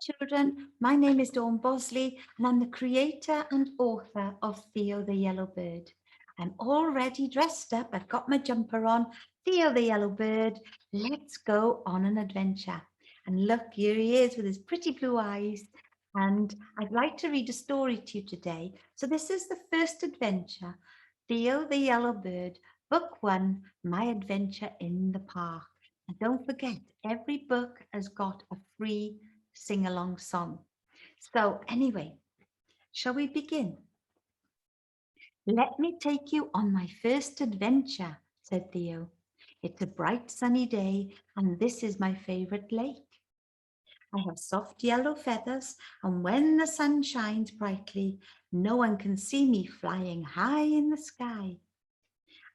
Children, my name is Dawn Bosley and I'm the creator and author of Theo the Yellow Bird. I'm already dressed up, I've got my jumper on. Theo the Yellow Bird, let's go on an adventure. And look, here he is with his pretty blue eyes. And I'd like to read a story to you today. So this is the first adventure, Theo the Yellow Bird, Book 1, My Adventure in the Park. And don't forget, every book has got a free sing-along song. So anyway, shall we begin? Let me take you on my first adventure, said Theo. It's a bright sunny day and this is my favourite lake. I have soft yellow feathers and when the sun shines brightly, no one can see me flying high in the sky.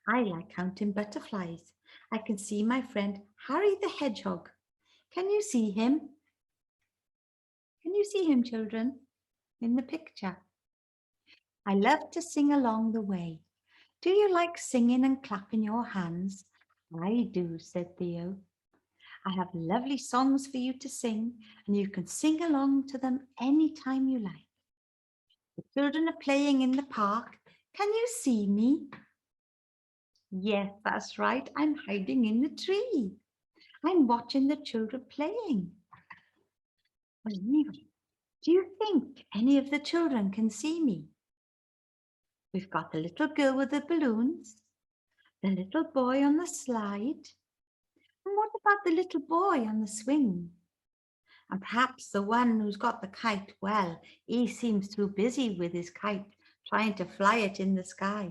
I like counting butterflies. I can see my friend Harry the Hedgehog. Can you see him? Can you see him, children, in the picture? I love to sing along the way. Do you like singing and clapping your hands? I do, said Theo. I have lovely songs for you to sing and you can sing along to them anytime you like. The children are playing in the park. Can you see me? Yes, that's right. I'm hiding in the tree. I'm watching the children playing. Well, anyway, do you think any of the children can see me? We've got the little girl with the balloons, the little boy on the slide, and what about the little boy on the swing? And perhaps the one who's got the kite, well, he seems too busy with his kite, trying to fly it in the sky.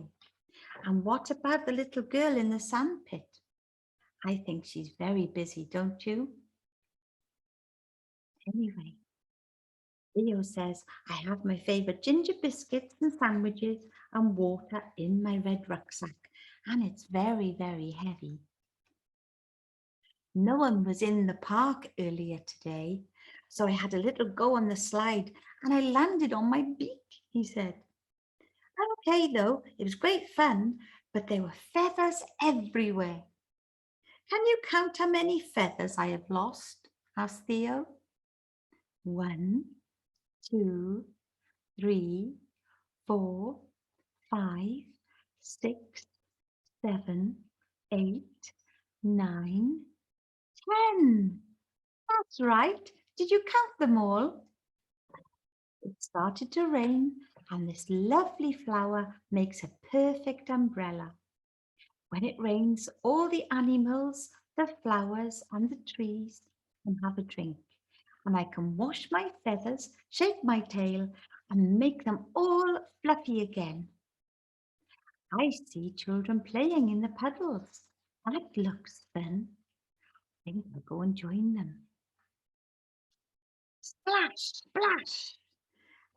And what about the little girl in the sandpit? I think she's very busy, don't you? Anyway, Leo says, I have my favourite ginger biscuits and sandwiches and water in my red rucksack, and it's very, very heavy. No one was in the park earlier today, so I had a little go on the slide and I landed on my beak, he said. I'm okay though, it was great fun, but there were feathers everywhere. Can you count how many feathers I have lost? Asked Theo. 1, 2, 3, 4, 5, 6, 7, 8, 9, 10. That's right. Did you count them all? It started to rain and this lovely flower makes a perfect umbrella. When it rains, all the animals, the flowers and the trees can have a drink. And I can wash my feathers, shake my tail and make them all fluffy again. I see children playing in the puddles. That looks fun. I think I'll go and join them. Splash, splash.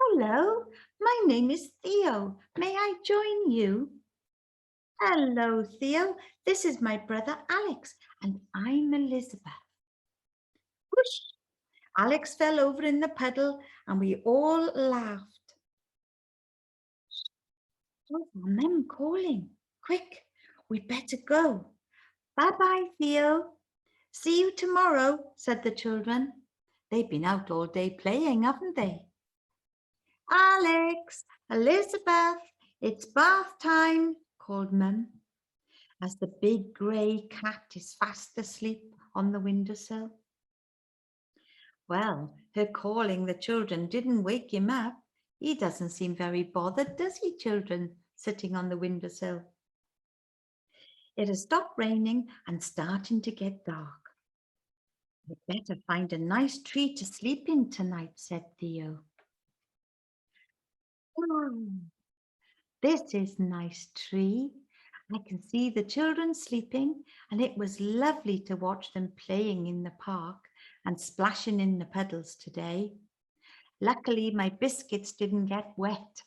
Hello, my name is Theo. May I join you? Hello, Theo. This is my brother Alex, and I'm Elizabeth. Whoosh! Alex fell over in the puddle, and we all laughed. Oh, our mum calling. Quick, we'd better go. Bye-bye, Theo. See you tomorrow, said the children. They've been out all day playing, haven't they? Alex, Elizabeth, it's bath time, called Mum, as the big grey cat is fast asleep on the windowsill. Well, her calling the children didn't wake him up. He doesn't seem very bothered, does he, children, sitting on the windowsill? It has stopped raining and starting to get dark. We'd better find a nice tree to sleep in tonight, said Theo. Wow, this is a nice tree. I can see the children sleeping and it was lovely to watch them playing in the park and splashing in the puddles today. Luckily, my biscuits didn't get wet.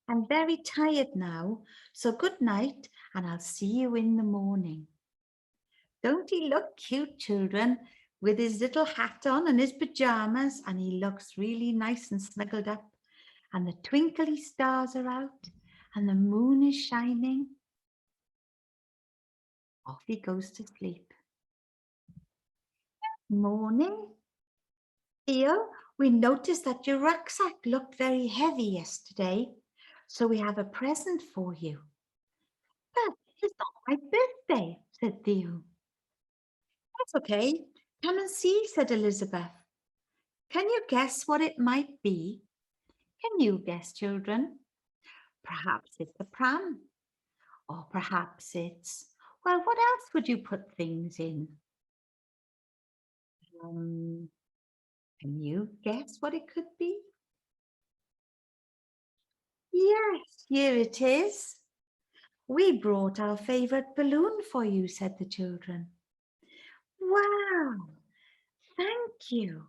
I'm very tired now, so good night and I'll see you in the morning. Don't he look cute, children, with his little hat on and his pajamas, and he looks really nice and snuggled up, and the twinkly stars are out and the moon is shining. Off he goes to sleep. Morning. Theo, we noticed that your rucksack looked very heavy yesterday, so we have a present for you. But it's not my birthday, said Theo. That's okay. Come and see, said Elizabeth. Can you guess what it might be? Can you guess, children? Perhaps it's a pram. Or perhaps it's, well, what else would you put things in? Um, can you guess what it could be? Yes, here it is. We brought our favourite balloon for you, said the children. Wow, thank you.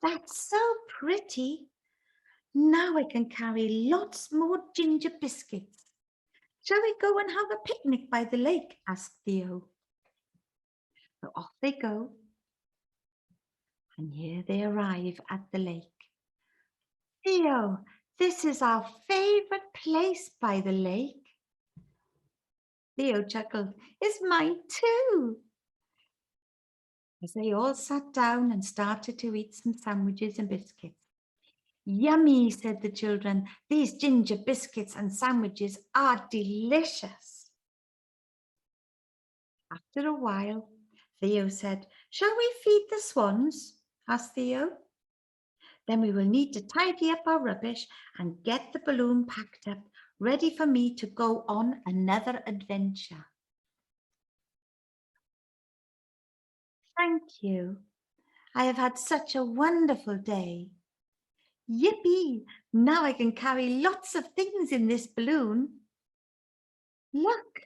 That's so pretty. Now I can carry lots more ginger biscuits. Shall we go and have a picnic by the lake? Asked Theo. So off they go. And here they arrive at the lake. Theo, this is our favourite place by the lake. Theo chuckled. It's mine too. As they all sat down and started to eat some sandwiches and biscuits. Yummy, said the children. These ginger biscuits and sandwiches are delicious. After a while, Theo said, shall we feed the swans? Asked Theo. Then we will need to tidy up our rubbish and get the balloon packed up, ready for me to go on another adventure. Thank you. I have had such a wonderful day. Yippee! Now I can carry lots of things in this balloon. Look.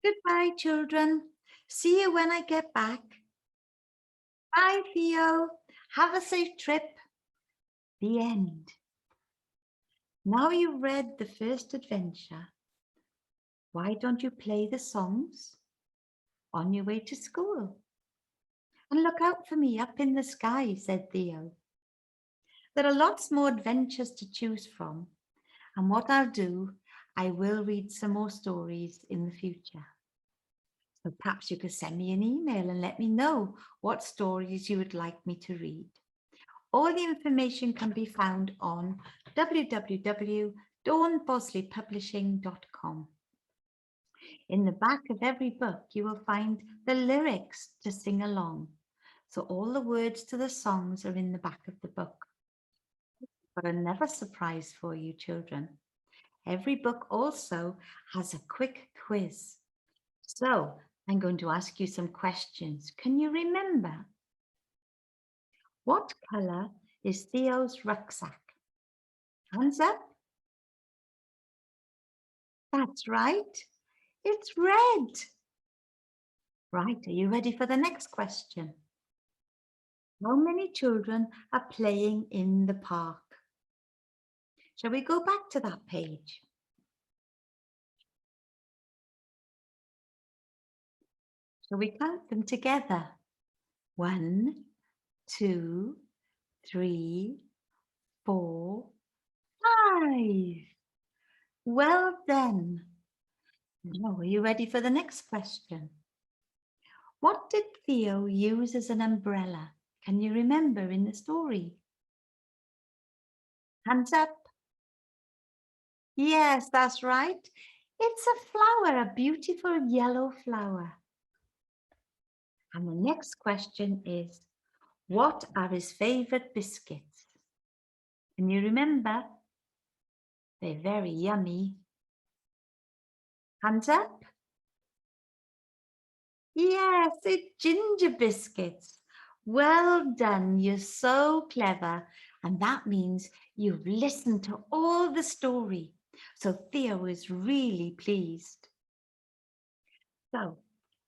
Goodbye, children. See you when I get back. Bye, Theo. Have a safe trip. The end. Now you've read the first adventure, why don't you play the songs on your way to school? And look out for me up in the sky, said Theo. There are lots more adventures to choose from. And what I'll do, I will read some more stories in the future. So perhaps you could send me an email and let me know what stories you would like me to read. All the information can be found on www.dawnbosleypublishing.com. In the back of every book, you will find the lyrics to sing along. So all the words to the songs are in the back of the book. But another surprise for you, children. Every book also has a quick quiz. So I'm going to ask you some questions. Can you remember? What colour is Theo's rucksack? Hands up. That's right. It's red. Right, are you ready for the next question? How many children are playing in the park? Shall we go back to that page? Shall we count them together? 1, 2, 3, 4, 5. Well done. Now, are you ready for the next question? What did Theo use as an umbrella? Can you remember in the story? Hands up. Yes, that's right. It's a flower, a beautiful yellow flower. And the next question is, what are his favorite biscuits? Can you remember? They're very yummy. Hands up. Yes, it's ginger biscuits. Well done, you're so clever. And that means you've listened to all the story. So Theo is really pleased. So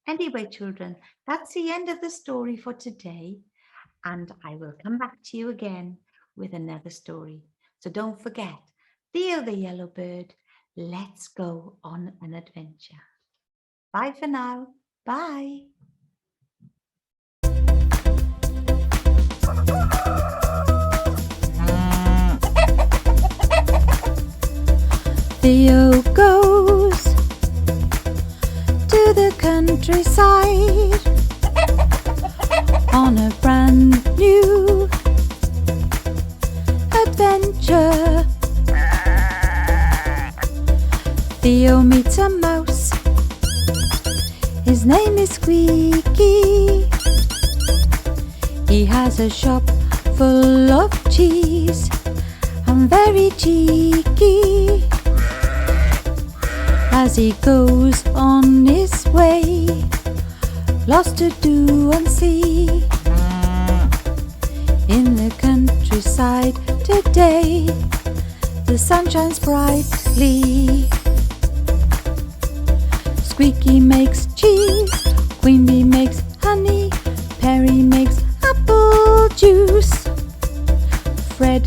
anyway, children, that's the end of the story for today. And I will come back to you again with another story. So don't forget, Theo the Yellow Bird, let's go on an adventure. Bye for now. Bye. Theo goes to the countryside on a brand new adventure. Theo meets a mouse, his name is Squeaky. He has a shop full of cheese and very cheeky. As he goes on his way, lots to do and see. In the countryside today, the sun shines brightly. Squeaky makes cheese, Queen Bee makes honey, Perry makes apple juice, Fred